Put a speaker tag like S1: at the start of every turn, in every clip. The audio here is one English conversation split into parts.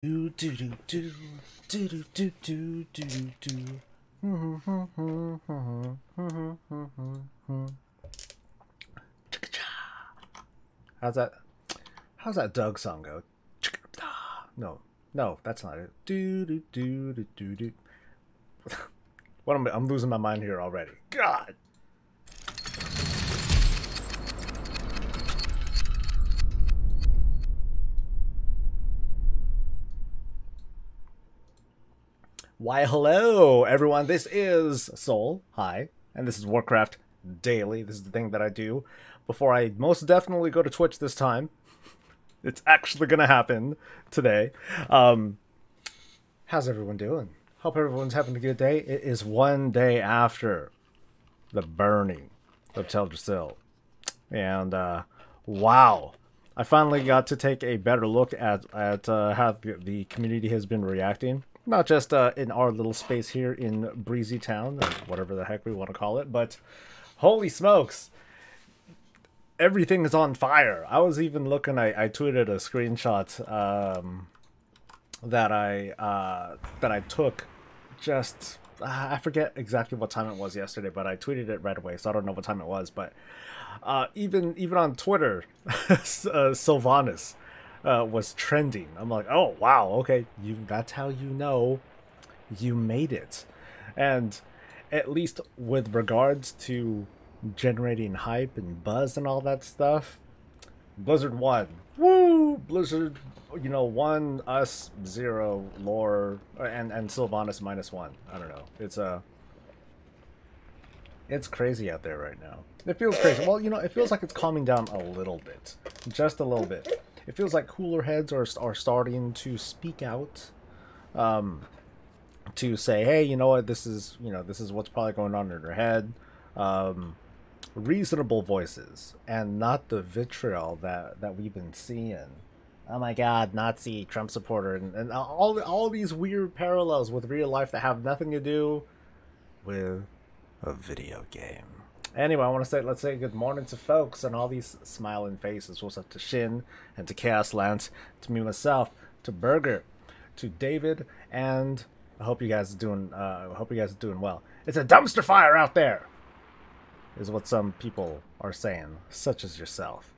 S1: Do do do do do do do do do do. How's that? How's that Doug song go? No, no, that's not it. Do do do do do do. What I'm losing my mind here already. God. Why, hello, everyone. This is Soul. Hi. And this is Warcraft Daily. This is the thing that I do before I most definitely go to Twitch this time. It's actually going to happen today. How's everyone doing? Hope everyone's having a good day. It is one day after the burning of Teldrassil. And, wow. I finally got to take a better look at how the community has been reacting. Not just in our little space here in Breezy Town, or whatever the heck we want to call it, but holy smokes, everything is on fire. I was even looking, I tweeted a screenshot that I took just, I forget exactly what time it was yesterday, but I tweeted it right away, so I don't know what time it was, but even on Twitter, Sylvanas was trending. I'm like, oh wow, okay, that's how you know you made it. And at least with regards to generating hype and buzz and all that stuff, Blizzard won. Woo! Blizzard, you know, won, us 0, lore, and Sylvanas -1. I don't know. It's crazy out there right now. It feels crazy. Well, you know, it feels like it's calming down a little bit, just a little bit. It feels like cooler heads are starting to speak out, to say, hey, you know what, this is what's probably going on in their head. Reasonable voices, and not the vitriol that we've been seeing. Oh my God, Nazi, Trump supporter, and all these weird parallels with real life that have nothing to do with a video game. Anyway, I want to say, let's say good morning to folks and all these smiling faces. What's up to Shin and to Chaos Lance, to me myself, to Burger, to David, and I hope you guys are doing. Well. It's a dumpster fire out there, is what some people are saying, such as yourself.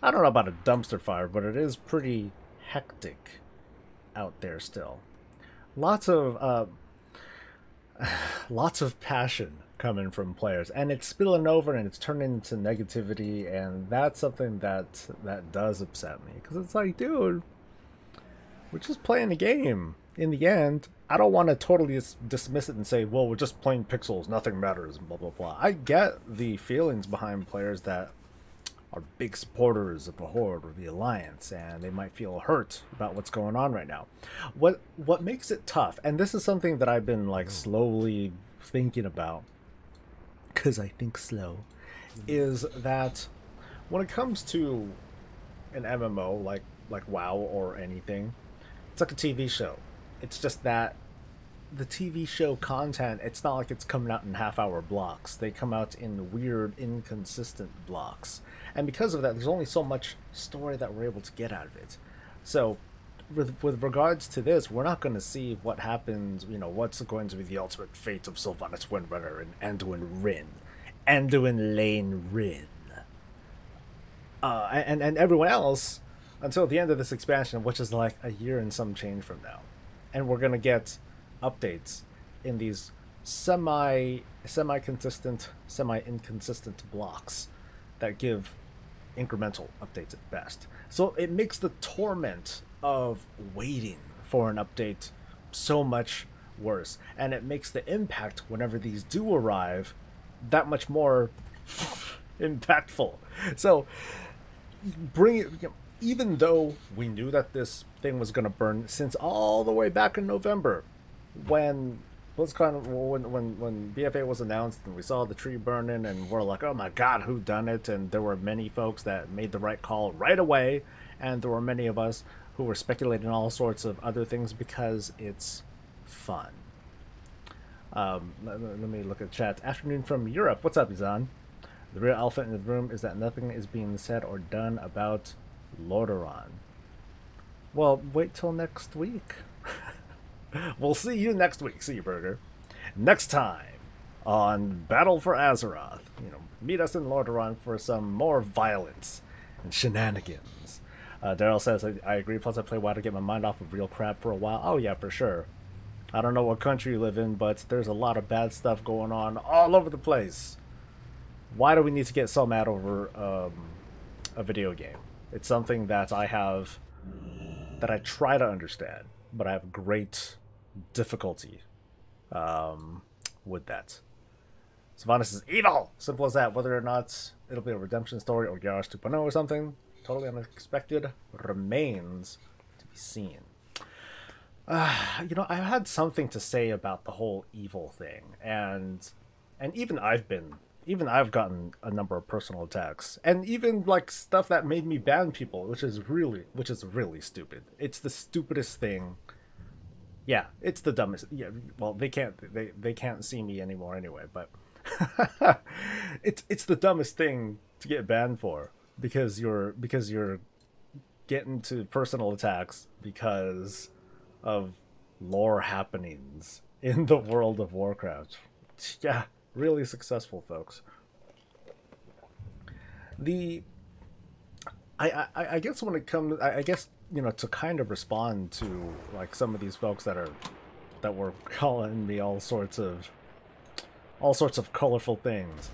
S1: I don't know about a dumpster fire, but it is pretty hectic out there still. Lots of passion coming from players, and it's spilling over and it's turning into negativity, and that's something that does upset me, because it's like, dude, we're just playing a game. In the end, I don't want to totally dismiss it and say, well, we're just playing pixels, nothing matters, and blah blah blah. I get the feelings behind players that are big supporters of the Horde or the Alliance, and they might feel hurt about what's going on right now. What makes it tough, and this is something that I've been like slowly thinking about, because I think slow, is that when it comes to an MMO like WoW or anything, it's like a TV show. It's just that the TV show content, it's not like it's coming out in half-hour blocks. They come out in weird, inconsistent blocks. And because of that, there's only so much story that we're able to get out of it. So with regards to this, we're not going to see what happens, you know, what's going to be the ultimate fate of Sylvanas Windrunner and Anduin Wrynn. Anduin Lane Wrynn. And everyone else until the end of this expansion, which is like a year and some change from now. And we're going to get updates in these semi-consistent, semi-inconsistent blocks that give incremental updates at best. So it makes the torment of waiting for an update so much worse, and it makes the impact whenever these do arrive that much more impactful. So bring it, even though we knew that this thing was going to burn since all the way back in November, when BFA was announced and we saw the tree burning, and we're like, oh my God, who done it? And there were many folks that made the right call right away, and there were many of us who were speculating all sorts of other things because it's fun. Let me look at chat. Afternoon from Europe. What's up, Izan? The real elephant in the room is that nothing is being said or done about Lordaeron. Well, wait till next week. We'll see you next week, see you, Burger. Next time on Battle for Azeroth. You know, meet us in Lordaeron for some more violence and shenanigans. Daryl says, I agree, plus I play WoW to get my mind off of real crap for a while. Oh yeah, for sure. I don't know what country you live in, but there's a lot of bad stuff going on all over the place. Why do we need to get so mad over a video game? It's something that I try to understand, but I have great difficulty with that. Sylvanas is evil! Simple as that. Whether or not it'll be a redemption story or Garrosh 2.0 or something totally unexpected remains to be seen. You know, I had something to say about the whole evil thing, and even I've gotten a number of personal attacks, and even like stuff that made me ban people, which is really stupid. It's the stupidest thing. Yeah, it's the dumbest. Yeah, well, they can't see me anymore anyway, but it's the dumbest thing to get banned for, because you're getting to personal attacks because of lore happenings in the world of Warcraft. Yeah, really successful, folks. I guess when it comes, I guess, you know, to kind of respond to like some of these folks that were calling me all sorts of colorful things.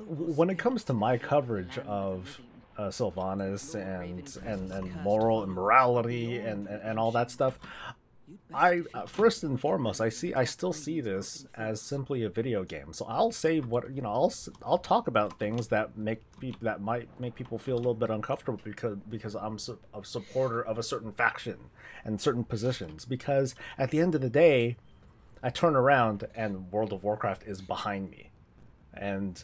S1: When it comes to my coverage of Sylvanas and moral and morality and all that stuff, I first and foremost I still see this as simply a video game. So I'll say what, you know, I'll talk about things that might make people feel a little bit uncomfortable because I'm a supporter of a certain faction and certain positions. Because at the end of the day, I turn around and World of Warcraft is behind me, and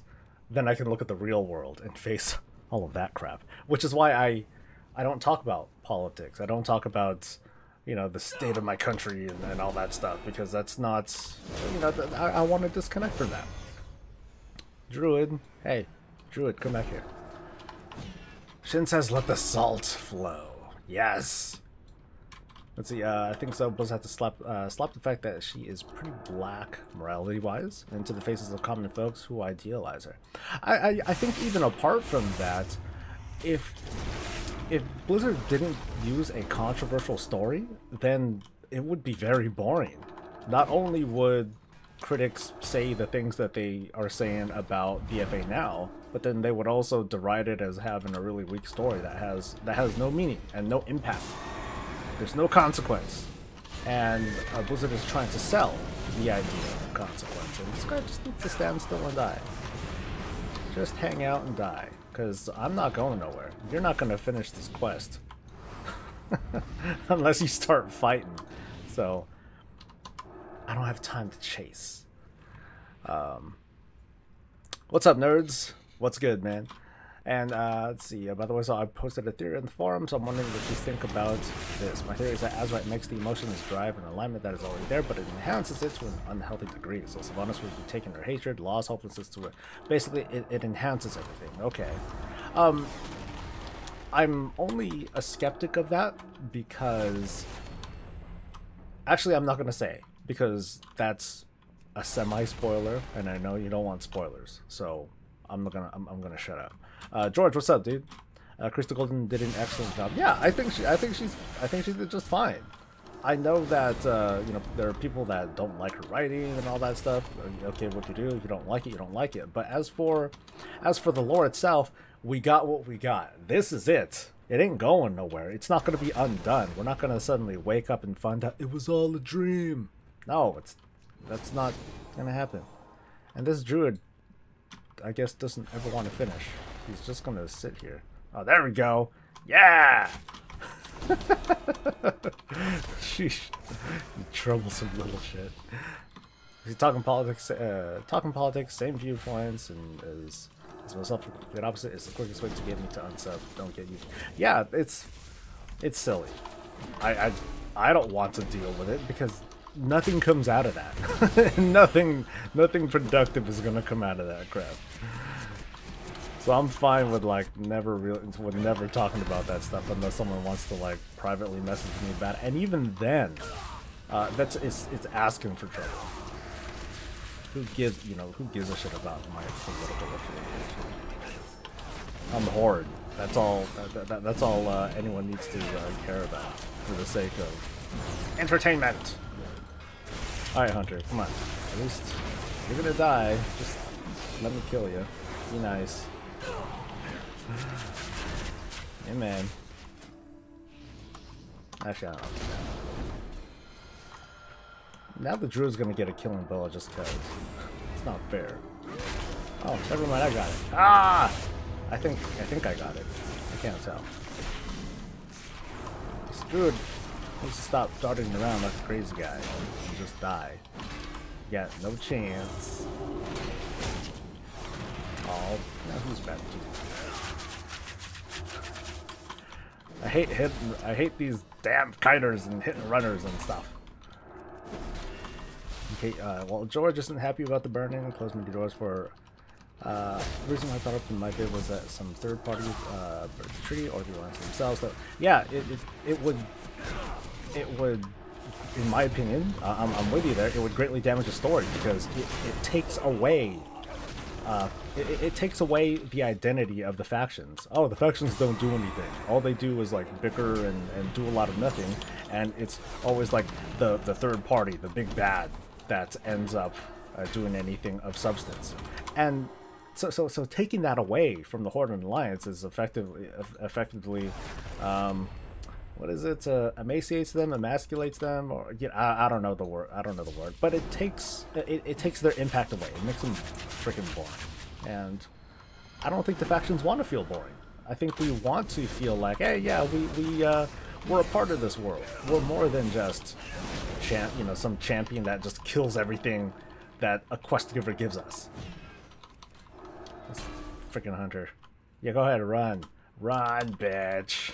S1: then I can look at the real world and face all of that crap. Which is why I don't talk about politics. I don't talk about, you know, the state of my country and all that stuff, because that's not, you know, I want to disconnect from that. Druid, hey, Druid, come back here. Shin says, let the salt flow. Yes. Let's see, I think so. Buzz had to slap the fact that she is pretty black morality-wise into the faces of common folks who idealize her. I think even apart from that, if Blizzard didn't use a controversial story, then it would be very boring. Not only would critics say the things that they are saying about BFA now, but then they would also deride it as having a really weak story that has no meaning and no impact. There's no consequence, and Blizzard is trying to sell the idea of consequence, and this guy just needs to stand still and die. Just hang out and die, because I'm not going nowhere. You're not going to finish this quest unless you start fighting. So I don't have time to chase. What's up, nerds? What's good, man? And let's see, by the way, so I posted a theory in the forum, so I'm wondering what you think about this. My theory is that Azerite makes the emotionless drive and alignment that is already there, but it enhances it to an unhealthy degree. So Sylvanas would be taking her hatred, loss, hopelessness to it. Basically, it enhances everything. Okay. I'm only a skeptic of that because... Actually, I'm not going to say, because that's a semi-spoiler, and I know you don't want spoilers, so I'm gonna shut up. George, what's up, dude? Crystal Golden did an excellent job. Yeah, I think she did just fine. I know that you know, there are people that don't like her writing and all that stuff. Okay, what you do, if you don't like it, you don't like it. But as for the lore itself, we got what we got. This is it. It ain't going nowhere. It's not going to be undone. We're not going to suddenly wake up and find out it was all a dream. No, that's not going to happen. And this druid, I guess, doesn't ever want to finish. He's just going to sit here. Oh, there we go. Yeah! Sheesh. You troublesome little shit. He's talking politics, same viewpoints, and as myself, the opposite is the quickest way to get me to unsub. Don't get used. Yeah, it's silly. I don't want to deal with it because nothing comes out of that. nothing productive is gonna come out of that crap. So I'm fine with like never talking about that stuff unless someone wants to like privately message me about it. And even then, it's asking for trouble. Who gives a shit about my political affiliation? I'm the Horde. That's all. That's all anyone needs to care about for the sake of entertainment. All right, Hunter, come on. At least you're gonna die. Just let me kill you. Be nice. Hey, man. Actually, I don't know. Now the Druid's gonna get a killing blow just cause. It's not fair. Oh, never mind, I got it. Ah! I think I got it. I can't tell. This Druid needs to stop darting around like a crazy guy and just die. Yeah, no chance. Oh, now who's bad to I hate these damn kiters and hit and runners and stuff. Okay, well, George isn't happy about the burning and closed many doors for. The reason why I thought up in my bid was that some third party burned the tree or the ones themselves. So, yeah, it would, in my opinion, I'm with you there. It would greatly damage the story because it takes away. It takes away the identity of the factions. Oh, the factions don't do anything. All they do is like bicker and do a lot of nothing, and it's always like the third party, the big bad, that ends up doing anything of substance. And so taking that away from the Horde and Alliance is effectively what is it? Emaciates them, emasculates them, or I don't know the word. I don't know the word, but it takes their impact away. It makes them freaking boring. And I don't think the factions want to feel boring. I think we want to feel like, hey, yeah, we're a part of this world. We're more than just some champion that just kills everything that a quest giver gives us. This freaking Hunter. Yeah, go ahead, run, bitch.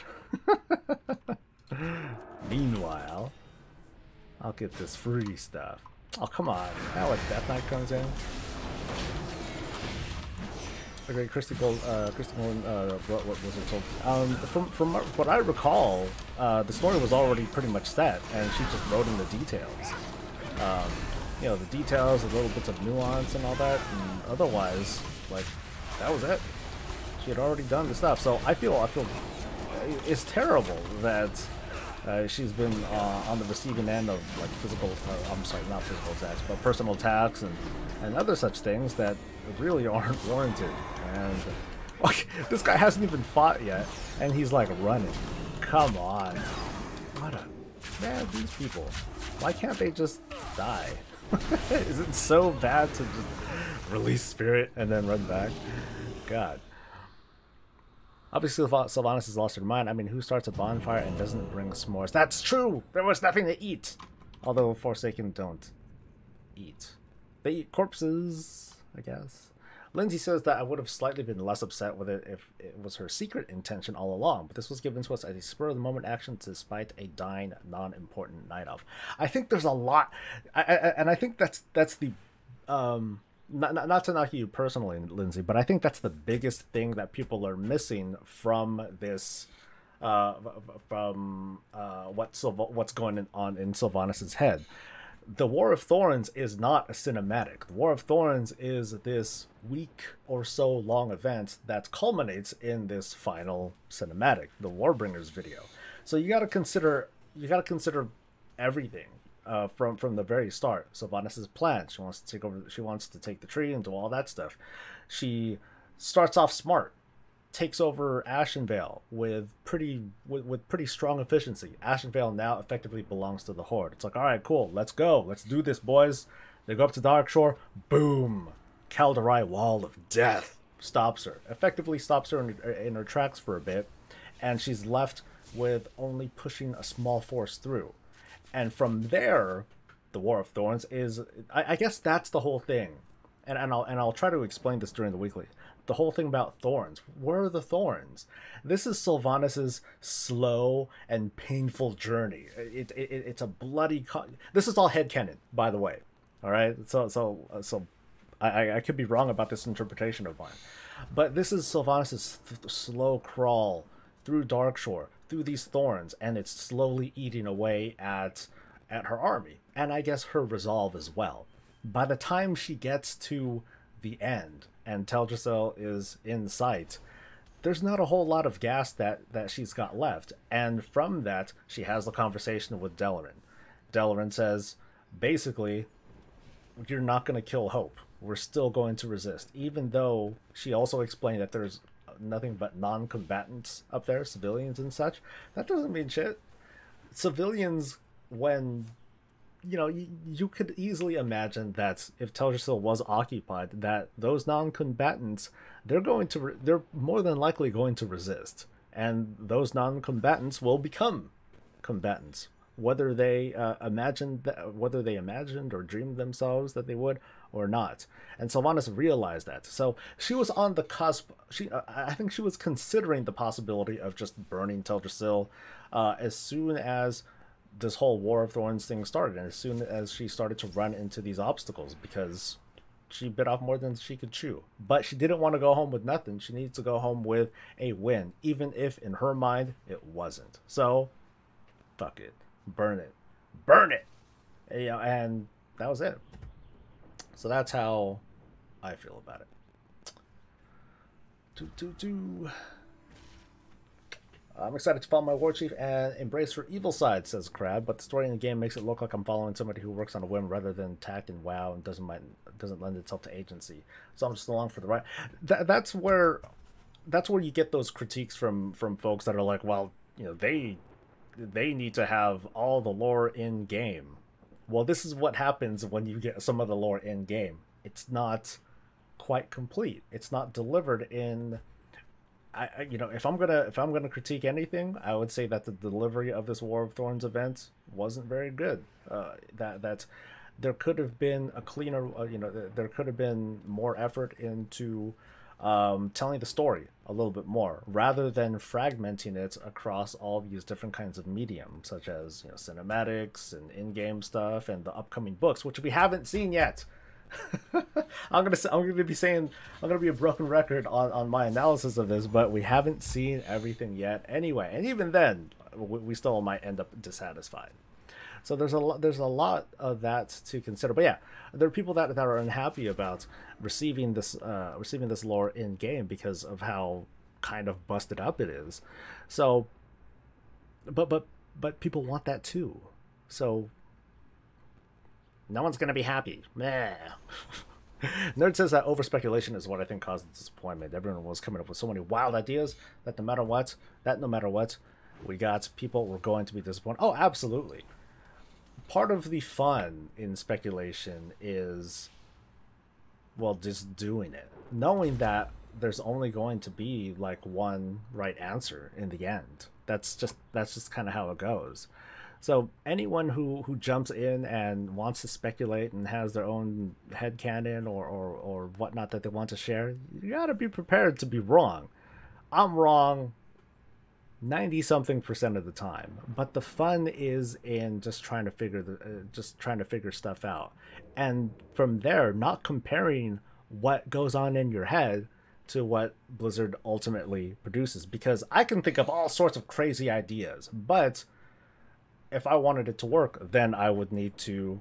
S1: Meanwhile, I'll get this free stuff. Oh, come on. Now a Death Knight comes in. Okay, Christy Gold, what was it told? From what I recall, the story was already pretty much set, and she just wrote in the details. The details, the little bits of nuance and all that, and otherwise, like, that was it. She had already done the stuff, so I feel it's terrible that she's been on the receiving end of like I'm sorry, not physical attacks, but personal attacks and other such things that really aren't warranted. And like, this guy hasn't even fought yet, and he's like running. Come on, man, these people. Why can't they just die? Is it so bad to just release spirit and then run back? God. Obviously, Sylvanas has lost her mind. I mean, who starts a bonfire and doesn't bring s'mores? That's true! There was nothing to eat! Although Forsaken don't eat. They eat corpses, I guess. Lindsay says that I would have slightly been less upset with it if it was her secret intention all along, but this was given to us as a spur-of-the-moment action despite a dying, non-important night elf. I think there's a lot... and I think that's the... Not to knock you personally, Lindsay, but I think that's the biggest thing that people are missing from this, what's going on in Sylvanas' head. The War of Thorns is not a cinematic. The War of Thorns is this week or so long event that culminates in this final cinematic, the Warbringers video. So you got to consider everything. From the very start. Sylvanas' plan. She wants to take over. She wants to take the tree and do all that stuff. She starts off smart, takes over Ashenvale with pretty strong efficiency. Ashenvale now effectively belongs to the Horde. It's like, all right, cool, let's go, let's do this, boys. They go up to Darkshore. Boom, Kaldarai Wall of Death stops her. Effectively stops her in her tracks for a bit, and she's left with only pushing a small force through. And from there, the War of Thorns is, I guess that's the whole thing. And I'll try to explain this during the weekly. The whole thing about thorns. Where are the thorns? This is Sylvanas' slow and painful journey. It's a bloody... This is all headcanon, by the way. All right? So I could be wrong about this interpretation of mine. But this is Sylvanas' slow crawl through Darkshore, through these thorns, and it's slowly eating away at her army, and I guess her resolve as well. By the time she gets to the end and Teldrassil is in sight, there's not a whole lot of gas that she's got left. And from that, she has the conversation with Delaran. Delaran says, basically, you're not going to kill Hope. We're still going to resist. Even though she also explained that there's nothing but non-combatants up there, civilians and such. That doesn't mean shit. Civilians, when... You know, you could easily imagine that if Teldrassil was occupied, that those non-combatants, they're more than likely going to resist, and those non-combatants will become combatants, whether they imagined or dreamed themselves that they would or not. And Sylvanas realized that, so she was on the cusp. I think she was considering the possibility of just burning Teldrassil as soon as this whole War of Thorns thing started, and as soon as she started to run into these obstacles, because she bit off more than she could chew. But she didn't want to go home with nothing. She needs to go home with a win, even if in her mind it wasn't. So fuck it, burn it, you know, and that was it. So that's how I feel about it. I'm excited to follow my war chief and embrace her evil side, says Crab, but the story in the game makes it look like I'm following somebody who works on a whim rather than tact and WoW, and doesn't lend itself to agency. So I'm just along for the ride. That's where you get those critiques from folks that are like, well, you know, they need to have all the lore in game. Well, this is what happens when you get some of the lore in game. It's not quite complete. It's not delivered in... you know, if I'm gonna critique anything, I would say that the delivery of this War of Thorns event wasn't very good. That there could have been a cleaner, you know, there could have been more effort into telling the story a little bit more, rather than fragmenting it across all these different kinds of mediums, such as, you know, cinematics and in-game stuff and the upcoming books, which we haven't seen yet. I'm gonna be a broken record on my analysis of this, but we haven't seen everything yet anyway, and even then we still might end up dissatisfied. So there's a lot of that to consider. But yeah, there are people that are unhappy about receiving this lore in game because of how kind of busted up it is. So but people want that too. So no one's gonna be happy. Meh. Nerd says that over speculation is what I think caused the disappointment. Everyone was coming up with so many wild ideas that no matter what, we got people were going to be disappointed. Oh, absolutely. Part of the fun in speculation is, well, just doing it, knowing that there's only going to be like one right answer in the end. That's just kind of how it goes. So anyone who jumps in and wants to speculate and has their own headcanon or whatnot that they want to share, you gotta be prepared to be wrong. I'm wrong 90-something% of the time, but the fun is in just trying to figure stuff out, and from there, not comparing what goes on in your head to what Blizzard ultimately produces, because I can think of all sorts of crazy ideas, but if I wanted it to work, then I would need to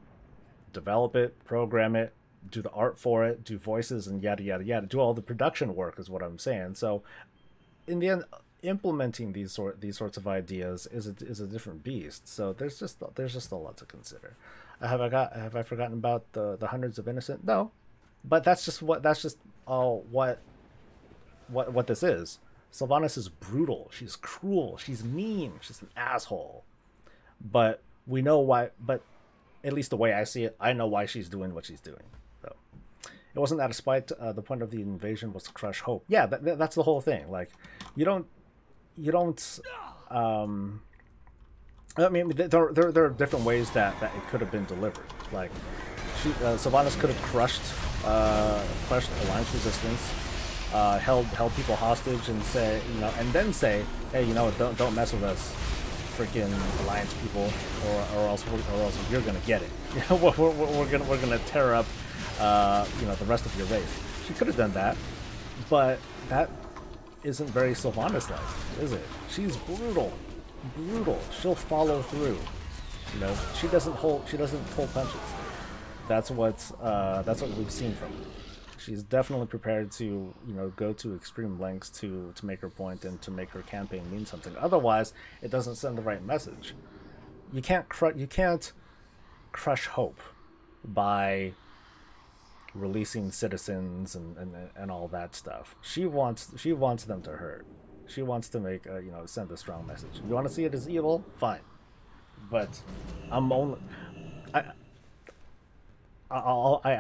S1: develop it, program it, do the art for it, do voices, and yada yada yada, do all the production work is what I'm saying. So in the end, implementing these sorts of ideas is a different beast. So there's just a lot to consider. Have I forgotten about the hundreds of innocent? No, but that's just what this is. Sylvanas is brutal. She's cruel. She's mean. She's an asshole. But we know why. But at least the way I see it, I know why she's doing what she's doing. So it wasn't out of spite. The point of the invasion was to crush hope. Yeah, that's the whole thing. Like, you don't. I mean, there are different ways that it could have been delivered. Like, Sylvanas could have crushed Alliance resistance, held people hostage, and then say, hey, you know, don't mess with us, freaking Alliance people, or else you're gonna get it. You know, we're gonna tear up, you know, the rest of your race. She could have done that, but isn't very Sylvanas-like, is it? She's brutal. Brutal. She'll follow through. You know, she doesn't pull punches. That's what we've seen from her. She's definitely prepared to, you know, go to extreme lengths to make her point and to make her campaign mean something. Otherwise, it doesn't send the right message. You can't crush hope by releasing citizens and all that stuff. She wants them to hurt. She wants to make you know, send a strong message. You want to see it as evil? Fine, but I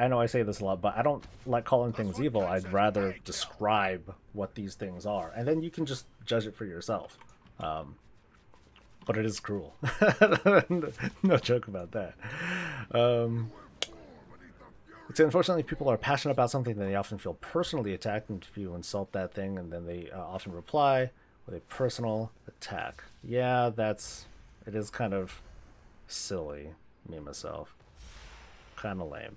S1: know I say this a lot, but I don't like calling things evil. I'd rather describe what these things are, and then you can just judge it for yourself. But it is cruel. No joke about that. So unfortunately, people are passionate about something, then they often feel personally attacked, and if you insult that thing, and then they often reply with a personal attack. Yeah, it is kind of silly, me myself. Kind of lame.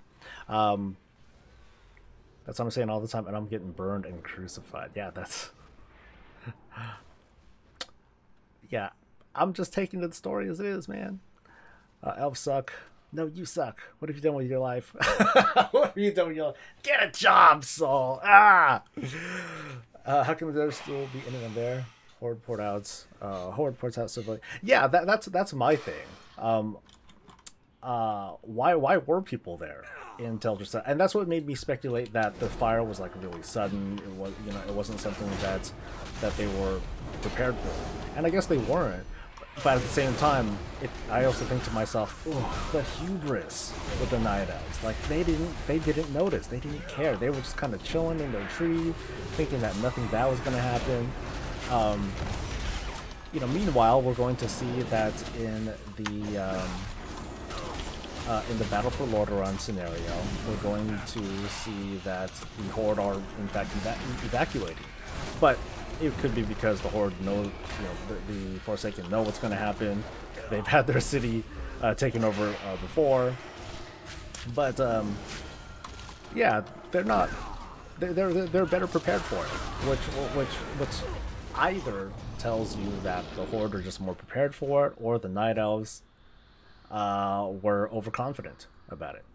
S1: That's what I'm saying all the time, and I'm getting burned and crucified. Yeah, that's... yeah, I'm just taking the story as it is, man. Elves suck. No, you suck. What have you done with your life? What have you done with your life? Get a job, Soul! Ah! How can there still be anyone there? Horde port outs. Horde ports out civilian. Yeah, that's my thing. Why were people there in Teldrassil? And that's what made me speculate that the fire was like really sudden. It was, you know, it wasn't something that they were prepared for. And I guess they weren't. But at the same time, I also think to myself, oh, the hubris with the Night Elves. Like, they didn't notice. They didn't care. They were just kind of chilling in their tree, thinking that nothing bad was going to happen. You know, meanwhile, we're going to see that in the Battle for Lordaeron scenario, we're going to see that the Horde are, in fact, evacuating. But it could be because the Horde know, you know, the Forsaken know what's going to happen. They've had their city taken over before, but yeah, they're not. They're better prepared for it, which either tells you that the Horde are just more prepared for it, or the Night Elves were overconfident about it.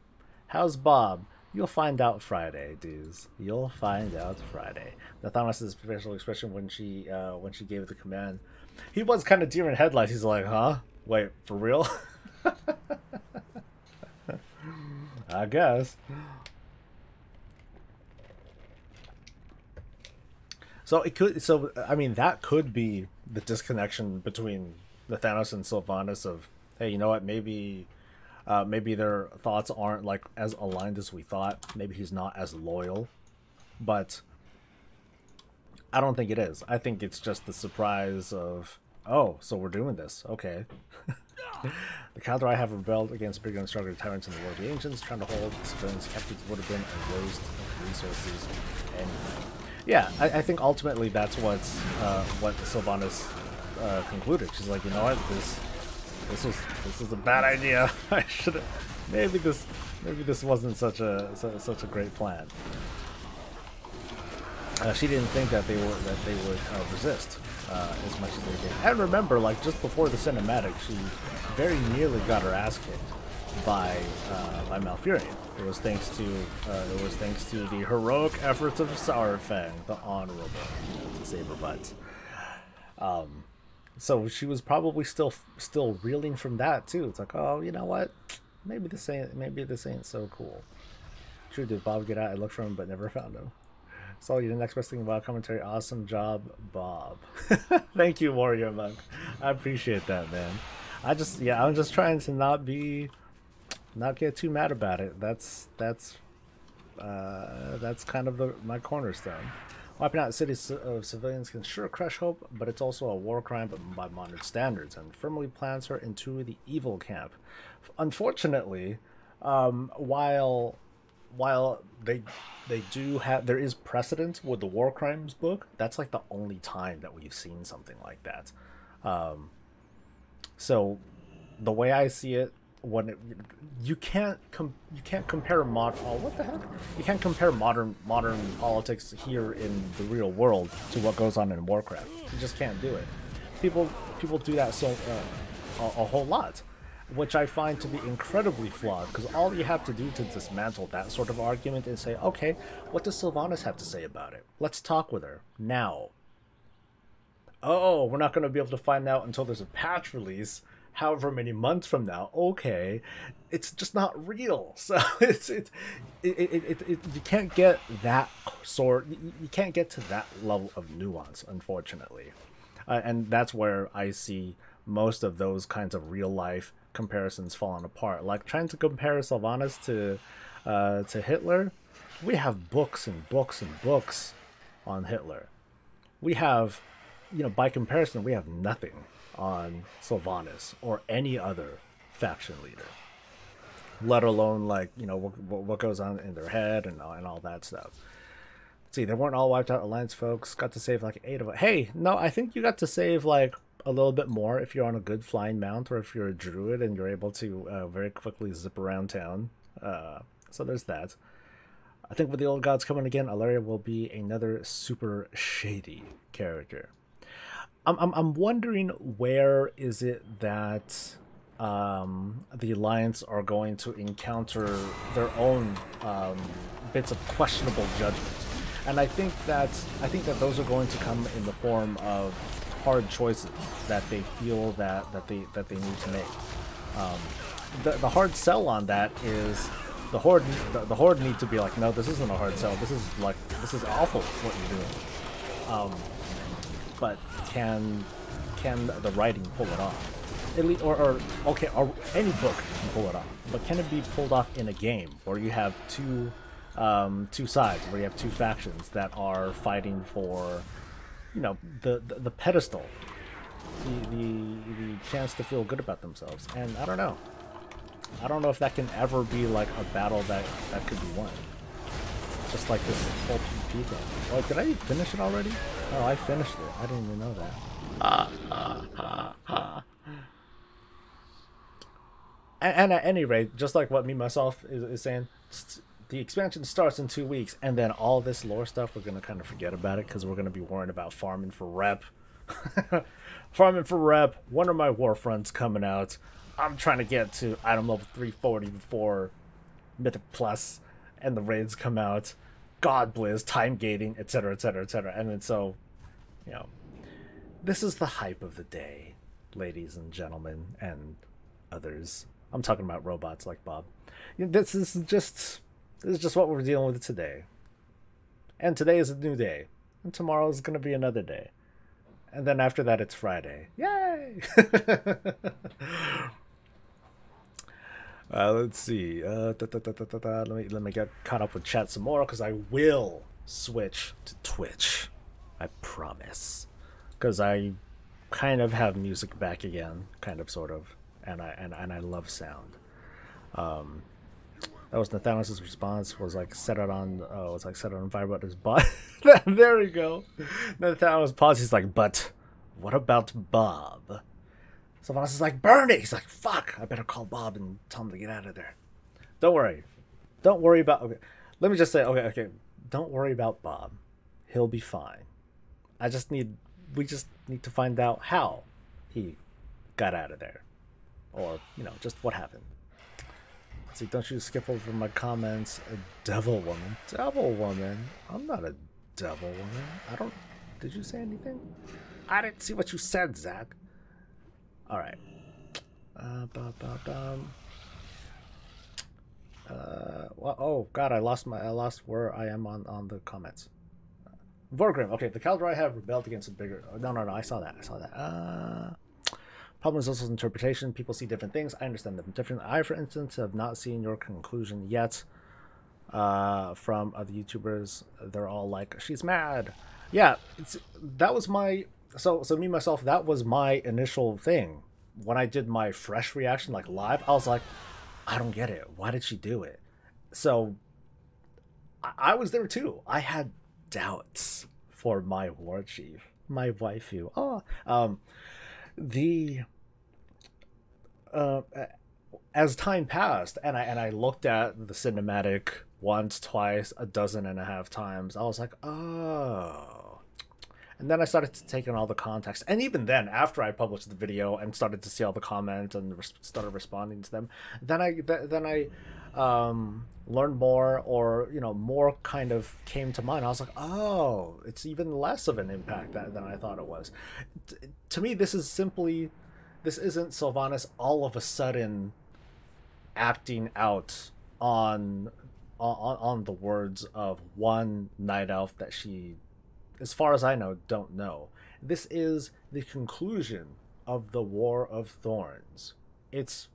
S1: How's Bob? You'll find out Friday, dudes. You'll find out Friday. Nathanos' facial expression when she gave the command, he was kind of deer in headlights. He's like, huh? Wait, for real? I guess. So it could. So I mean, that could be the disconnection between Nathanos and Sylvanas. Of, hey, you know what? Maybe their thoughts aren't like as aligned as we thought. Maybe he's not as loyal, but I don't think it is. I think it's just the surprise of, oh, so we're doing this. Okay. The Kaldrai have rebelled against bigger and stronger tyrants in the War of the Ancients, trying to hold civilians captive would have been a waste of resources. And yeah, I think ultimately that's what Sylvanas concluded. She's like, you know what, this was a bad idea. I should have. Maybe this wasn't such a great plan. She didn't think that they would resist as much as they did. And remember, like just before the cinematic, she very nearly got her ass kicked by Malfurion. It was thanks to the heroic efforts of Saurfang, the honorable, to save her butt. So she was probably still reeling from that too. It's like, oh, you know what? Maybe this ain't so cool. True, did Bob get out? I looked for him, but never found him. Saw you the next best thing about commentary. Awesome job, Bob. Thank you, Warrior Monk. I appreciate that, man. I'm just trying to not get too mad about it. That's kind of my cornerstone. Wiping out cities of civilians can sure crush hope, but it's also a war crime by modern standards, and firmly plants her into the evil camp. Unfortunately, while they do have, there is precedent with the war crimes book. That's like the only time that we've seen something like that. So the way I see it, when it, you can't compare what the heck? You can't compare modern politics here in the real world to what goes on in Warcraft. You just can't do it. People do that a whole lot, which I find to be incredibly flawed, because all you have to do to dismantle that sort of argument is say, okay, what does Sylvanas have to say about it? Let's talk with her now. Oh, we're not going to be able to find out until there's a patch release however many months from now. Okay, it's just not real. So you can't get that you can't get to that level of nuance, unfortunately. And that's where I see most of those kinds of real life comparisons falling apart. Like trying to compare Sylvanas to Hitler. We have books and books and books on Hitler. We have, by comparison, we have nothing on Sylvanas or any other faction leader, let alone like what goes on in their head and all that stuff. See, they weren't all wiped out. Alliance folks got to save like 8 of it. Hey, no, I think you got to save like a little bit more if you're on a good flying mount, or if you're a druid and you're able to very quickly zip around town. So there's that. I think with the old gods coming again, Alaria will be another super shady character. I'm wondering, where is it that the Alliance are going to encounter their own bits of questionable judgment, and I think that those are going to come in the form of hard choices that they feel that they need to make. The hard sell on that is the Horde. The Horde need to be like, no, this isn't a hard sell. This is awful what you're doing. But can the writing pull it off? At least, or any book can pull it off, but can it be pulled off in a game where you have two sides, where you have two factions that are fighting for, the pedestal, the chance to feel good about themselves? And I don't know if that can ever be like a battle that could be won. Just like this whole PvP thing. Oh, did I finish it already? Oh, I finished it. I didn't even know that. And at any rate, just like what me myself is saying, the expansion starts in 2 weeks, and then all this lore stuff, we're gonna kind of forget about it, because we're gonna be worrying about farming for rep. Farming for rep. One of my war fronts coming out. I'm trying to get to item level 340 before Mythic Plus and the raids come out. God Blizz, time gating, etc, etc, etc. And then so, this is the hype of the day, ladies and gentlemen, and others. I'm talking about robots like Bob. This is just what we're dealing with today. And today is a new day. And tomorrow is going to be another day. And then after that, it's Friday. Yay! Let's see. Let me get caught up with chat some more, because I will switch to Twitch. I promise. Because I kind of have music back again, kind of, sort of, and I love sound. That was Nathanos' response. Was like, set it on fire, but his butt. There we go. Nathanos pauses. He's like, but what about Bob? Sylvanas is like, burn it! He's like, fuck, I better call Bob and tell him to get out of there. Don't worry. Don't worry about... Okay, let me just say, okay. Don't worry about Bob. He'll be fine. We just need to find out how he got out of there. Or, just what happened. Let's see, don't you skip over my comments. A devil woman. Devil woman? I'm not a devil woman. Did you say anything? I didn't see what you said, Zach. All right. Oh God, I lost where I am on the comments. Vorgrim. Okay, the Kaldrai have rebelled against a bigger. No. I saw that. Problem is also interpretation. People see different things. I understand them differently. I, for instance, have not seen your conclusion yet. From other YouTubers, they're all like, "She's mad." Yeah, that was my. So me myself, that was my initial thing when I did my fresh reaction, like live. I was like, I don't get it. Why did she do it? So I was there too. I had doubts for my war chief, my waifu. as time passed, and I looked at the cinematic once, twice, 12.5 times, I was like, oh. And then I started to take in all the context, and even then, after I published the video and started to see all the comments and started responding to them, then I learned more, or more kind of came to mind. I was like, oh, it's even less of an impact than I thought it was. To me, this isn't Sylvanas all of a sudden acting out on the words of one night elf that she, as far as I know, don't know. This is the conclusion of the War of Thorns. It's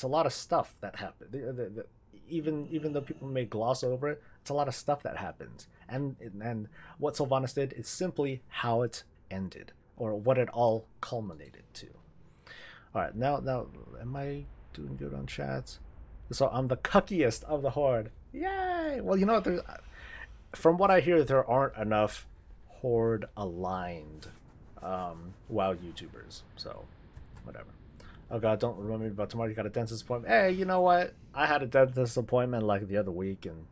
S1: a lot of stuff that happened. Even though people may gloss over it, it's a lot of stuff that happens. And what Sylvanas did is simply how it ended, or what it all culminated to. All right, now, am I doing good on chats? So I'm the cuckiest of the horde. Yay! Well, you know what? From what I hear, there aren't enough horde aligned WoW YouTubers. So, whatever. Oh god, don't remind me about tomorrow. You got a dentist appointment. Hey, you know what? I had a dentist appointment like the other week, and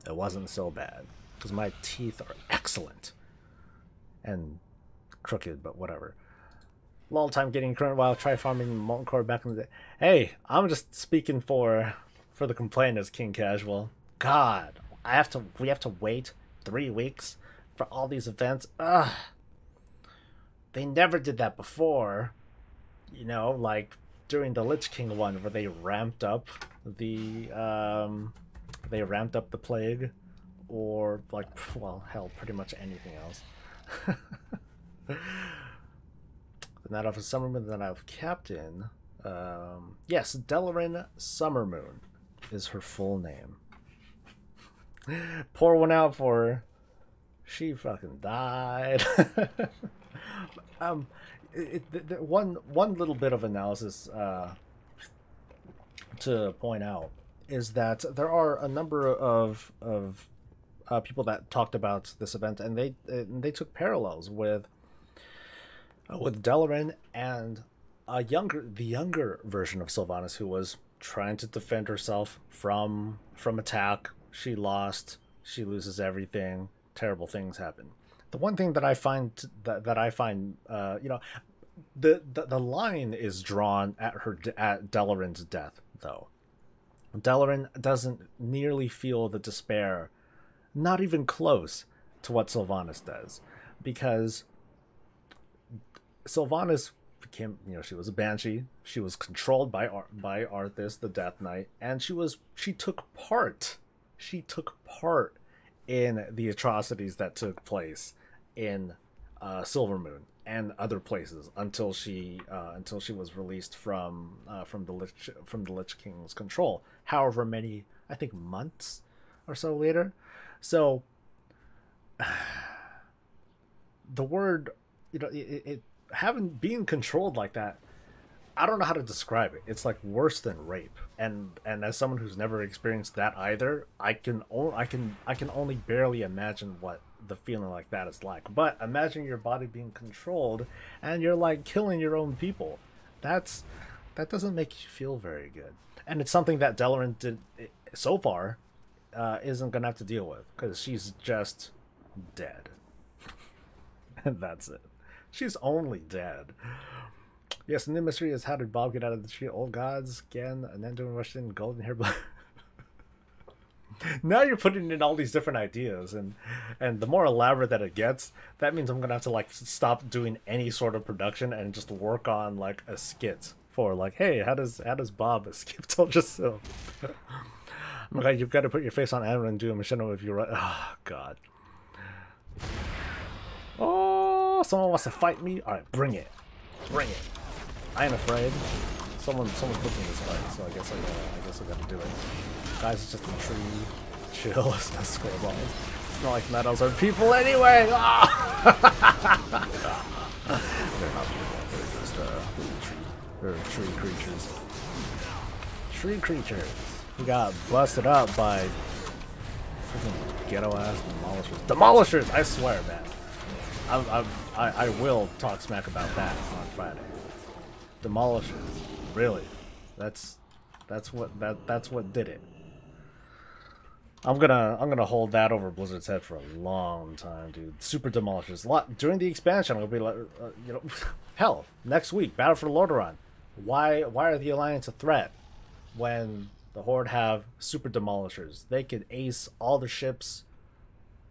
S1: it wasn't so bad because my teeth are excellent and crooked, but whatever. Long time getting current while try farming molten core back in the day. Hey, I'm just speaking for the complainers, King Casual. God, we have to wait 3 weeks for all these events. Ugh. They never did that before. Like during the Lich King one, where they ramped up the plague, or like, well, hell, pretty much anything else. The Night Elf is Summermoon, the Night Elf Captain. Yes, Delarin Summermoon is her full name. Pour one out for her. She fucking died. One little bit of analysis to point out is that there are a number of people that talked about this event, and they took parallels with Delarin and the younger version of Sylvanas, who was trying to defend herself from attack. She lost. She loses everything. Terrible things happen. The one thing that I find the line is drawn at Delarin's death, though. Delarin doesn't nearly feel the despair, not even close to what Sylvanas does, because Sylvanas became, she was a banshee. She was controlled by Arthas, the Death Knight, and she took part in the atrocities that took place in Silvermoon and other places until she was released from the Lich King's control. However many, I think, months or so later. So the word, being controlled like that, I don't know how to describe it. It's like worse than rape. And as someone who's never experienced that either, I can only barely imagine what the feeling like that is like. But imagine your body being controlled and you're like killing your own people. That doesn't make you feel very good. And it's something that Delarin did so far isn't gonna have to deal with, because she's just dead. And that's it. She's only dead. Yes, the new mystery is, how did Bob get out of the tree? Old gods again, and then doing Russian golden hair. Now you're putting in all these different ideas, and the more elaborate that it gets, that means I'm gonna have to like stop doing any sort of production and just work on like a skit for like, hey, how does Bob escape Teldrassil? Oh my god, you've got to put your face on Amber and do a Machino if you're right. Oh god. Oh, someone wants to fight me? Alright, bring it. Bring it. I ain't afraid. Someone's putting this fight, so I guess I gotta do it. Guys, it's just a tree. Chill. It's not square balls. It's not like metals are people anyway! Oh! They're not people. They're just they're tree creatures. Tree creatures who got busted up by freaking ghetto ass demolishers. Demolishers! I swear, man. I will talk smack about that on Friday. Demolishers, really? That's what did it. I'm gonna hold that over Blizzard's head for a long time, dude. Super Demolishers. A lot during the expansion. I'll be like, you know, hell, next week, Battle for Lordaeron. Why are the Alliance a threat when the Horde have Super Demolishers? They could ace all the ships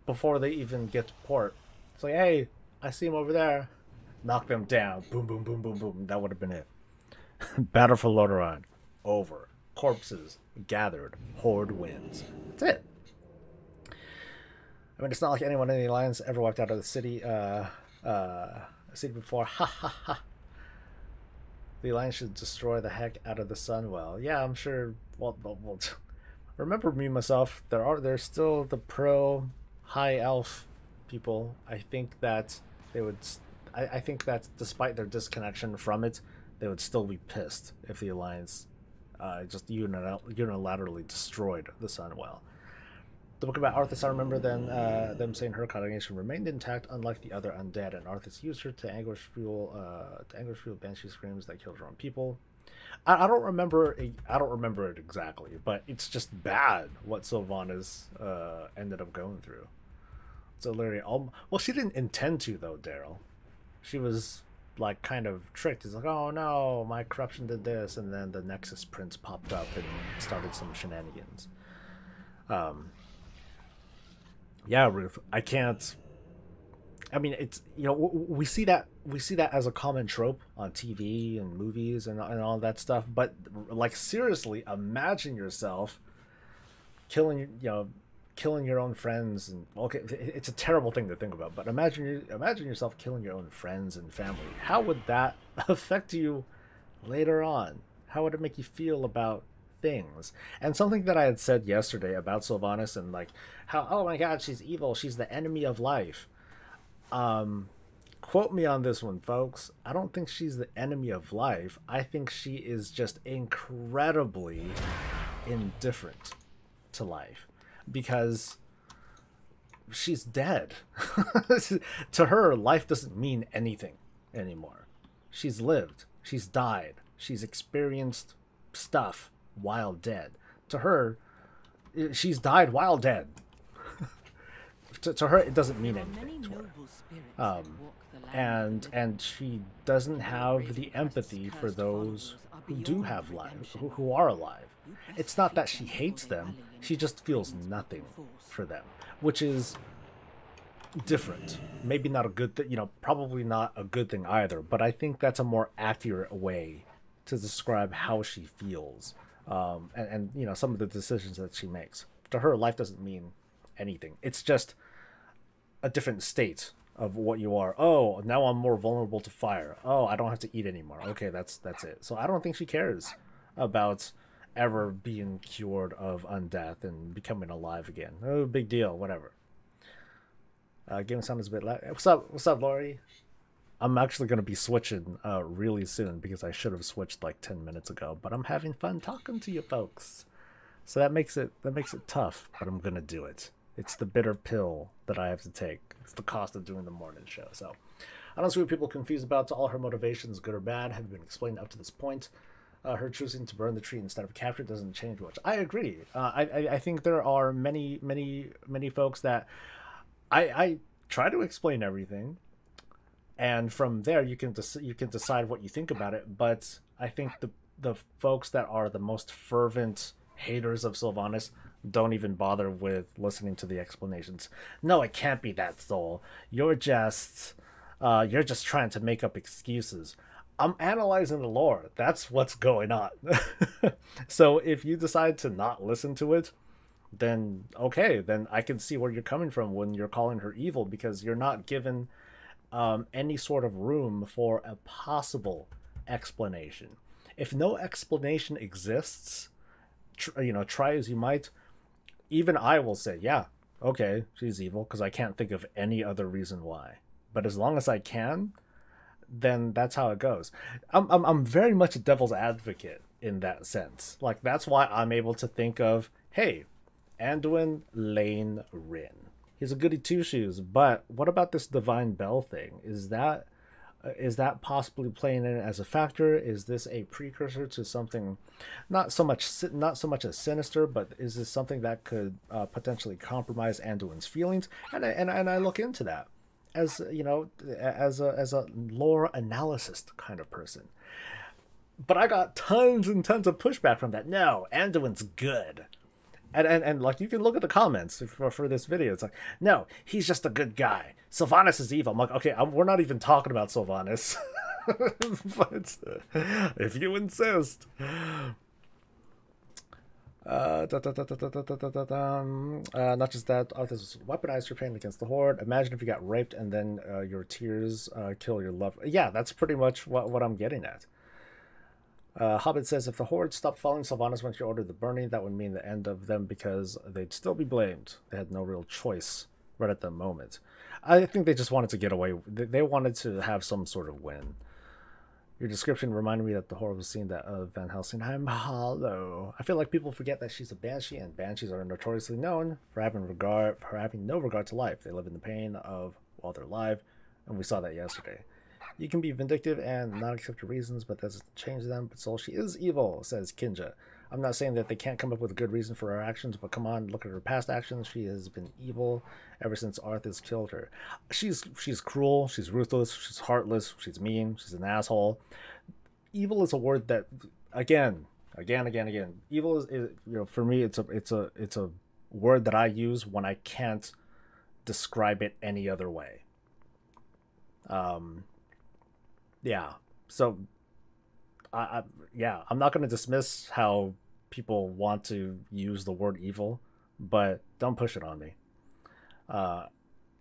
S1: before they even get to port. It's like, hey, I see them over there. Knock them down. Boom, boom, boom, boom, boom. That would have been it. Battle for Lordaeron. Over. Corpses gathered. Horde wins. That's it. I mean, it's not like anyone in the Alliance ever walked out of the city before. Ha ha ha. The Alliance should destroy the heck out of the sun. Well, yeah, I'm sure. Well, remember me myself. There's still the pro high elf people. I think that they would. I think that despite their disconnection from it, they would still be pissed if the Alliance just unilaterally destroyed the Sunwell. The book about Arthas, I remember them saying her congregation remained intact, unlike the other undead, and Arthas used her to anguish fuel banshee screams that killed her own people. I don't remember it exactly, but it's just bad what Sylvanas ended up going through. So Larry, well, she didn't intend to though, Daryl. She was like kind of tricked. He's like, oh no, my corruption did this, and then the Nexus Prince popped up and started some shenanigans. Yeah, Ruth, I can't. I mean, it's, you know, we see that as a common trope on TV and movies and all that stuff. But like, seriously, imagine yourself killing your own friends. And okay, it's a terrible thing to think about, but imagine yourself killing your own friends and family. How would that affect you later on? How would it make you feel about things? And something that I had said yesterday about Sylvanas and like how, oh my god, she's evil, she's the enemy of life. Quote me on this one, folks. I don't think she's the enemy of life. I think she is just incredibly indifferent to life because she's dead. To her, life doesn't mean anything anymore. She's lived, she's died, she's experienced stuff while dead. To her, she's died while dead. To her, it doesn't mean anything to her. And she doesn't have the empathy for those who do have lives, who are alive. It's not that she hates them, she just feels nothing for them, which is different. Maybe not a good thing, you know, probably not a good thing either, but I think that's a more accurate way to describe how she feels, and you know, some of the decisions that she makes. To her, life doesn't mean anything. It's just a different state of what you are. Oh, now I'm more vulnerable to fire. Oh, I don't have to eat anymore. Okay, that's it. So I don't think she cares about ever being cured of undeath and becoming alive again. Oh, big deal, whatever. Game sound is a bit loud. What's up, Lori? I'm actually going to be switching really soon because I should have switched like 10 minutes ago, but I'm having fun talking to you folks. So that makes it tough, but I'm going to do it. It's the bitter pill that I have to take. It's the cost of doing the morning show. So I don't see what people are confused about. All her motivations, good or bad, have been explained up to this point. Her choosing to burn the tree instead of capture doesn't change much. I agree. I think there are many folks that I try to explain everything, and from there you can decide what you think about it. But I think the folks that are the most fervent haters of Sylvanas don't even bother with listening to the explanations. No, it can't be that, Soul. You're just trying to make up excuses. I'm analyzing the lore. That's what's going on. So if you decide to not listen to it, then okay, then I can see where you're coming from when you're calling her evil, because you're not given any sort of room for a possible explanation. If no explanation exists, try as you might, even I will say, yeah, okay, she's evil, because I can't think of any other reason why. But as long as I can, then that's how it goes. I'm very much a devil's advocate in that sense. Like, that's why I'm able to think of, hey, Anduin Lane Rin. He's a goody two-shoes, but what about this Divine Bell thing? Is that Is that possibly playing in as a factor? Is this a precursor to something not so much as sinister, but is this something that could potentially compromise Anduin's feelings? And I look into that as as a lore analysis kind of person. But I got tons and tons of pushback from that. No, Anduin's good. And like, you can look at the comments for this video. It's like, no, he's just a good guy. Sylvanas is evil. I'm like, okay, we're not even talking about Sylvanas. But if you insist. Not just that, Arthas was weaponized your pain against the Horde. Imagine if you got raped and then your tears kill your love. Yeah, that's pretty much what I'm getting at. Hobbit says, if the Horde stopped following Sylvanas once you ordered the burning, that would mean the end of them because they'd still be blamed. They had no real choice right at the moment. I think they just wanted to get away. They wanted to have some sort of win. Your description reminded me that the Horde was seen that Van Helsing. I'm hollow. I feel like people forget that she's a banshee, and banshees are notoriously known for having no regard to life. They live in the pain of while they're alive, and we saw that yesterday. You can be vindictive and not accept your reasons, but that doesn't change them. But Soul, she is evil, says Kinja. I'm not saying that they can't come up with a good reason for her actions, but come on, look at her past actions. She has been evil ever since Arthas killed her. She's cruel, she's ruthless, she's heartless, she's mean, she's an asshole. Evil is a word that, again, evil is for me, it's a word that I use when I can't describe it any other way. Yeah, so I'm not going to dismiss how people want to use the word evil, but don't push it on me.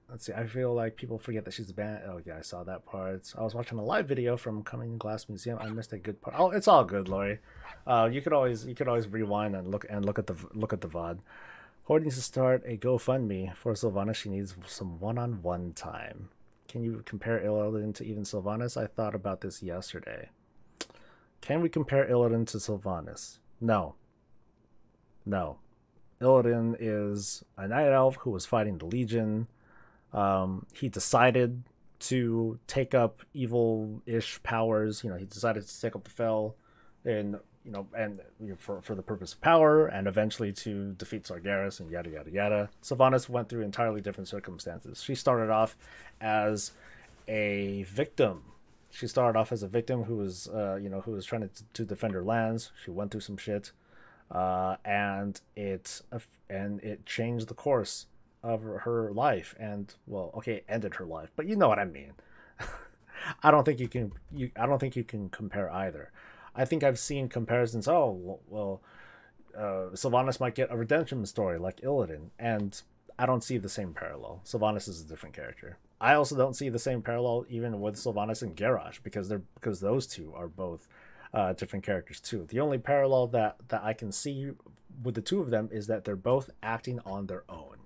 S1: Let's see, I feel like people forget that she's a band. Oh yeah, I saw that part. I was watching a live video from Coming Glass Museum. I missed a good part. Oh, it's all good, Lori. You could always rewind and look at the VOD. Horde needs to start a GoFundMe for Sylvanas. She needs some one-on-one time. Can you compare Illidan to even Sylvanas? I thought about this yesterday. Can we compare Illidan to Sylvanas? No. Illidan is a night elf who was fighting the Legion. He decided to take up evil-ish powers. He decided to take up the Fel, and for the purpose of power, and eventually to defeat Sargeras and yada yada yada. Sylvanas went through entirely different circumstances. She started off as a victim. She started off as a victim who was trying to defend her lands. She went through some shit, and it changed the course of her life. And ended her life, but you know what I mean. I don't think you can compare either. I think I've seen comparisons. Sylvanas might get a redemption story like Illidan, and I don't see the same parallel. Sylvanas is a different character. I also don't see the same parallel even with Sylvanas and Garrosh, because those two are both different characters too. The only parallel that I can see with the two of them is that they're both acting on their own,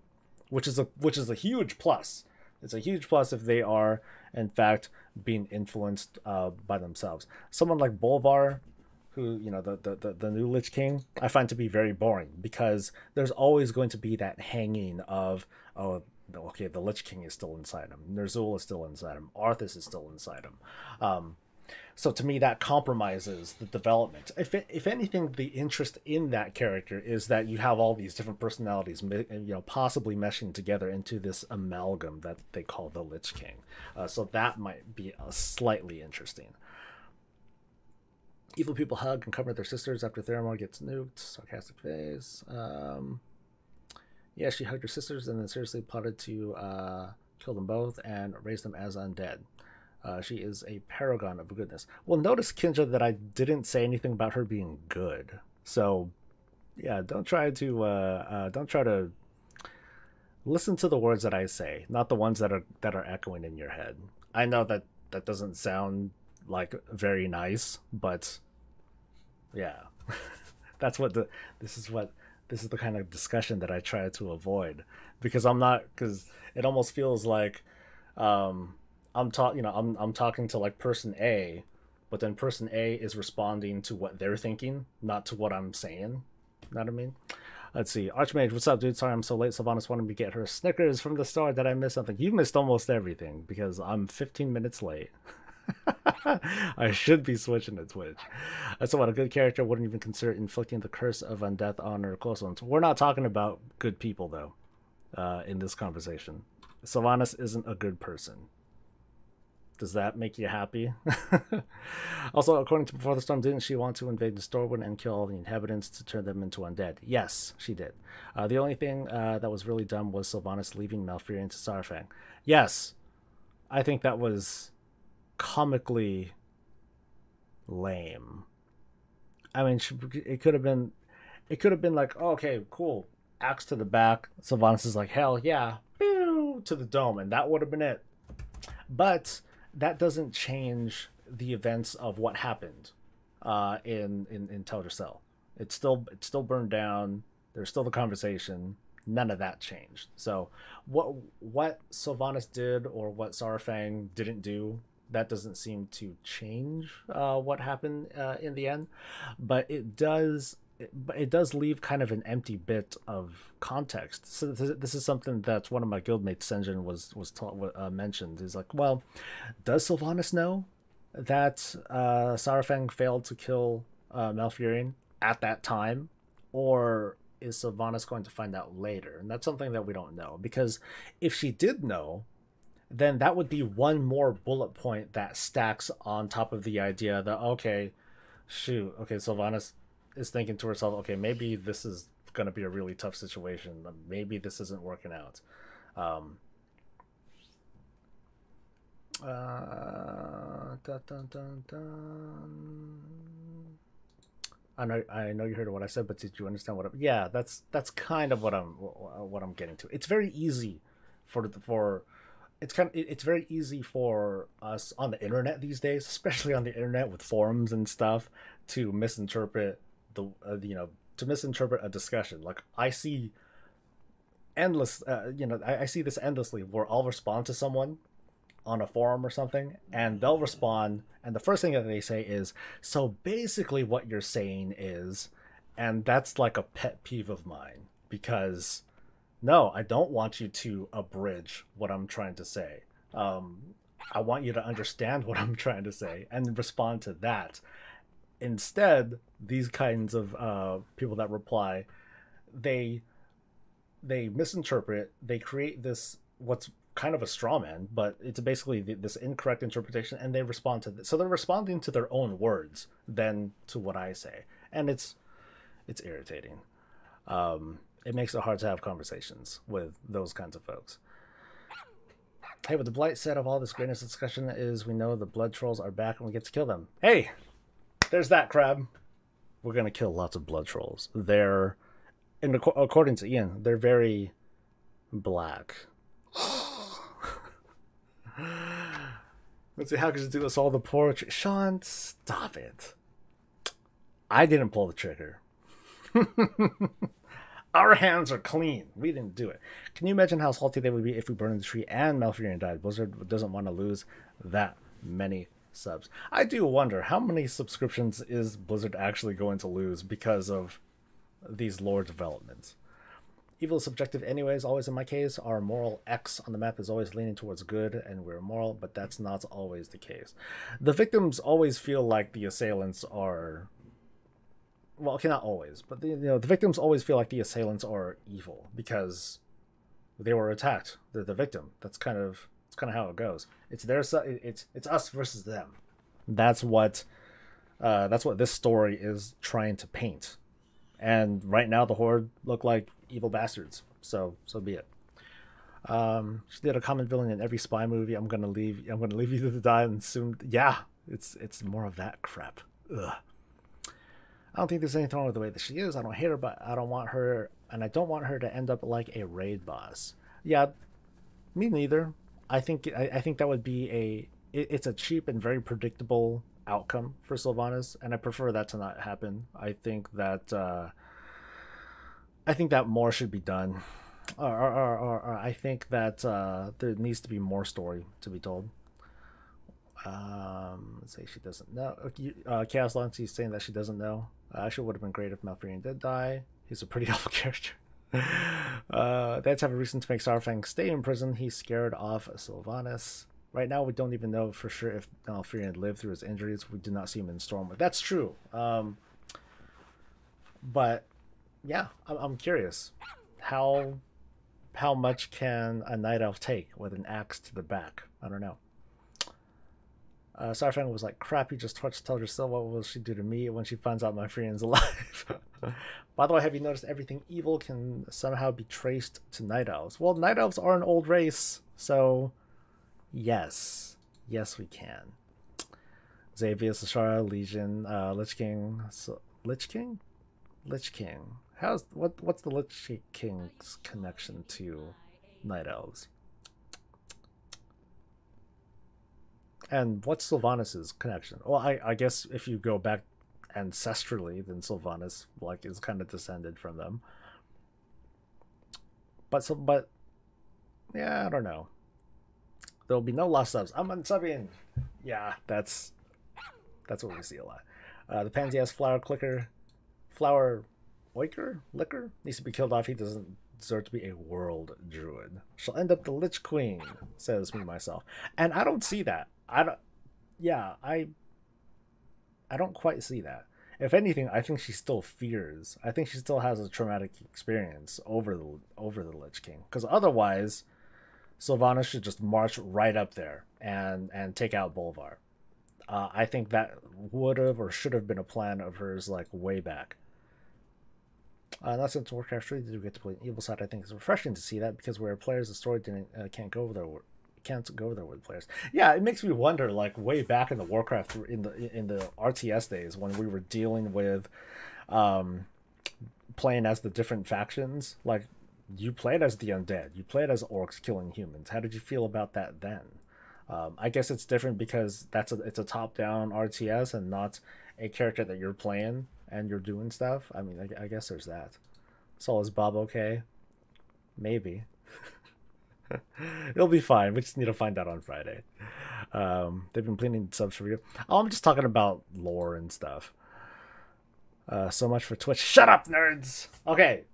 S1: which is a huge plus. It's a huge plus if they are, in fact, being influenced by themselves. Someone like Bolvar, who, the new Lich King, I find to be very boring, because there's always going to be that hanging of, the Lich King is still inside him. Ner'zhul is still inside him. Arthas is still inside him. So to me, that compromises the development. If anything, the interest in that character is that you have all these different personalities, possibly meshing together into this amalgam that they call the Lich King. So that might be slightly interesting. Evil people hug and comfort their sisters after Theramore gets nuked. Sarcastic face. Yeah, she hugged her sisters and then seriously plotted to kill them both and raise them as undead. She is a paragon of goodness. Well, notice, Kinja, that I didn't say anything about her being good. So, yeah, don't try to listen to the words that I say, not the ones that are echoing in your head. I know that doesn't sound like very nice, but yeah, this is the kind of discussion that I try to avoid, because it almost feels like I'm talking to like person A, but then person A is responding to what they're thinking, not to what I'm saying. You know what I mean? Let's see. Archmage, what's up, dude? Sorry I'm so late. Sylvanas wanted me to get her Snickers from the start. Did I miss something? You missed almost everything, because I'm 15 minutes late. I should be switching to Twitch. That's what a good character wouldn't even consider inflicting the curse of undeath on her close ones. We're not talking about good people, though, in this conversation. Sylvanas isn't a good person. Does that make you happy? Also, according to Before the Storm, didn't she want to invade the Stormwind and kill all the inhabitants to turn them into undead? Yes, she did. The only thing that was really dumb was Sylvanas leaving Malfurion to Saurfang. Yes, I think that was comically lame. I mean, it could have been like, oh, okay, cool, axe to the back. Sylvanas is like, hell yeah, pew, to the dome, and that would have been it. But that doesn't change the events of what happened in Teldrassil. It's still burned down. There's still the conversation. None of that changed. So what Sylvanas did or what Saurfang didn't do, that doesn't seem to change what happened in the end. But it does leave kind of an empty bit of context. So this is something that one of my guildmates, Senjin, was mentioned. Is like, well, does Sylvanas know that Saurfang failed to kill Malfurion at that time, or is Sylvanas going to find out later? And that's something that we don't know, because if she did know, then that would be one more bullet point that stacks on top of the idea that, okay, shoot, okay, Sylvanas is thinking to herself, okay, maybe this is going to be a really tough situation. Maybe this isn't working out. Dun, dun, dun, dun. I know you heard what I said, but did you understand what? Yeah, that's kind of what I'm getting to. It's very easy it's very easy for us on the internet these days, especially on the internet with forums and stuff, to misinterpret to misinterpret a discussion. Like, I see endless I see this endlessly, where I'll respond to someone on a forum or something, and they'll respond, and the first thing that they say is, so basically what you're saying is, and that's like a pet peeve of mine, because no, I don't want you to abridge what I'm trying to say. I want you to understand what I'm trying to say and respond to that. Instead, these kinds of people that reply, they misinterpret, they create this, what's kind of a straw man, but it's basically this incorrect interpretation, and they respond to this. So they're responding to their own words than to what I say, and it's irritating. It makes it hard to have conversations with those kinds of folks. Hey, what the Blight said of all this greatness discussion is, we know the blood trolls are back and we get to kill them. Hey, there's that, Crab. We're gonna kill lots of blood trolls. They're, according to Ian, they're very black. Let's see, how could you do us all the poetry? Sean, stop it. I didn't pull the trigger. Our hands are clean. We didn't do it. Can you imagine how salty they would be if we burned the tree and Malfurion died? Blizzard doesn't want to lose that many subs. I do wonder, how many subscriptions is Blizzard actually going to lose because of these lore developments? Evil is subjective anyways, always in my case. Our moral X on the map is always leaning towards good, and we're moral, but that's not always the case. The victims always feel like the assailants are... Well, okay, not always, but the victims always feel like the assailants are evil because they were attacked. They're the victim. That's kind of how it goes. It's us versus them. That's what this story is trying to paint. And right now, the Horde look like evil bastards. So be it. She did a common villain in every spy movie. I'm gonna leave you to die and soon. Yeah, it's more of that crap. Ugh. I don't think there's anything wrong with the way that she is. I don't hate her, but I don't want her, and I don't want her to end up like a raid boss. Yeah, me neither. I think that would be it's a cheap and very predictable outcome for Sylvanas, and I prefer that to not happen. I think that more should be done, or I think that there needs to be more story to be told. Let's say she doesn't know. Chaos Lancy's saying that she doesn't know. Actually, would have been great if Malfurion did die. He's a pretty awful character. They had to have a reason to make Saurfang stay in prison. He scared off Sylvanas. Right now, we don't even know for sure if Malfurion lived through his injuries. We did not see him in Stormwind. That's true. But yeah, I'm curious. How much can a night elf take with an axe to the back? I don't know. Starfang was like, crap, you just torched Teldrassil. Still, what will she do to me when she finds out my Malfurion's alive? By the way, have you noticed everything evil can somehow be traced to night elves? Well, night elves are an old race, so yes. Yes, we can. Xavier, Sashara, Legion, Lich King. Lich King? Lich King. What's the Lich King's connection to night elves? And what's Sylvanas' connection? Well, I guess if you go back ancestrally, then Sylvanas like is kind of descended from them. But yeah, I don't know. There'll be no lost subs. I'm unsubbing. Yeah, that's what we see a lot. The pansy has flower oiker liquor needs to be killed off. He doesn't deserve to be a world druid. She'll end up the Lich Queen, says me myself. And I don't see that. I don't quite see that. If anything, I think she still fears. I think she still has a traumatic experience over the Lich King. Because otherwise, Sylvanas should just march right up there and take out Bolvar. I think that would have or should have been a plan of hers like way back. Not since Warcraft 3 did we get to play an evil side. I think it's refreshing to see that because where players the story can't go there with players. Yeah, it makes me wonder, like way back in the Warcraft in the RTS days when we were dealing with playing as the different factions. Like you played as the undead, you played as orcs killing humans. How did you feel about that then? I guess it's different because it's a top-down RTS and not a character that you're playing and you're doing stuff. I mean, I guess there's that. So is Bob okay? Maybe. It'll be fine. We just need to find out on Friday. They've been cleaning subs for you. Oh, I'm just talking about lore and stuff. So much for Twitch. Shut up, nerds! Okay.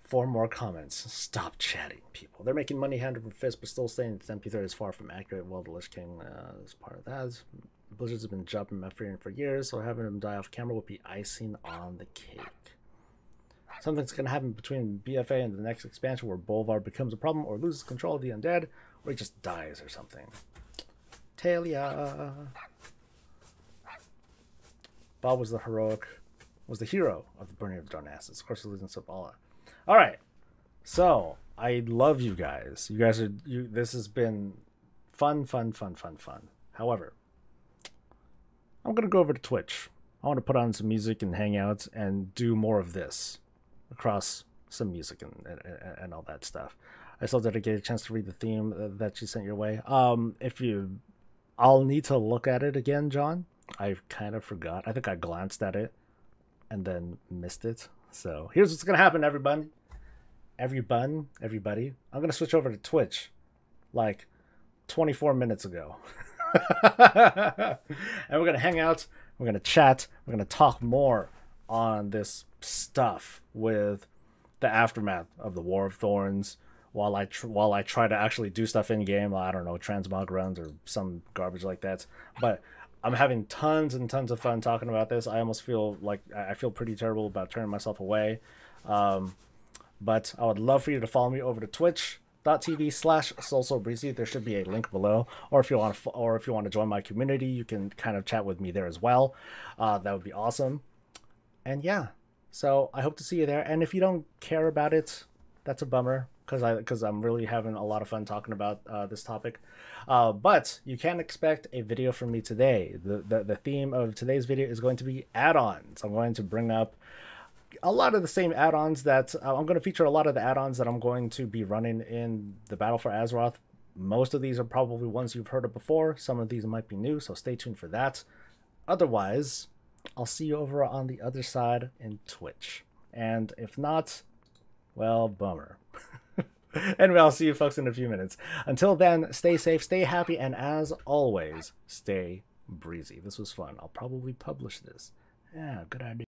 S1: 4 more comments. Stop chatting, people. They're making money hand over fist, but still saying that MP3 is far from accurate. Well, the Lich King is part of that. Blizzard's been jumping Malfurion for years, so having him die off camera would be icing on the cake. Something's going to happen between BFA and the next expansion where Bolvar becomes a problem or loses control of the undead, or he just dies or something. Talia. Bob was the hero of the burning of the Darnassus. Of course, he's losing Sabala. All right, so I love you guys. You guys are this has been fun. However, I'm gonna go over to Twitch. I want to put on some music and hang out and do more of this across some music and all that stuff. I still didn't get a chance to read the theme that she sent your way. I'll need to look at it again, John. I kind of forgot. I think I glanced at it and then missed it. So here's what's gonna happen, everybody. I'm gonna switch over to Twitch like 24 minutes ago. And we're gonna hang out, we're gonna chat, we're gonna talk more on this stuff with the aftermath of the War of Thorns while I try to actually do stuff in game. I don't know, transmog runs or some garbage like that. But I'm having tons and tons of fun talking about this. I almost feel like I feel pretty terrible about turning myself away. But I would love for you to follow me over to twitch.tv/SoulSoBreezy. There should be a link below. Or if you want to join my community, you can kind of chat with me there as well. That would be awesome. And yeah, so I hope to see you there. And if you don't care about it, that's a bummer, because I'm really having a lot of fun talking about this topic. But you can expect a video from me today. The theme of today's video is going to be add-ons. I'm going to bring up a lot of the same add-ons that I'm going to feature a lot of the add-ons that I'm going to be running in the Battle for Azeroth. Most of these are probably ones you've heard of before. Some of these might be new, so stay tuned for that. Otherwise, I'll see you over on the other side in Twitch. And if not, well, bummer. Anyway, I'll see you folks in a few minutes. Until then, stay safe, stay happy, and as always, stay breezy. This was fun. I'll probably publish this. Yeah, good idea.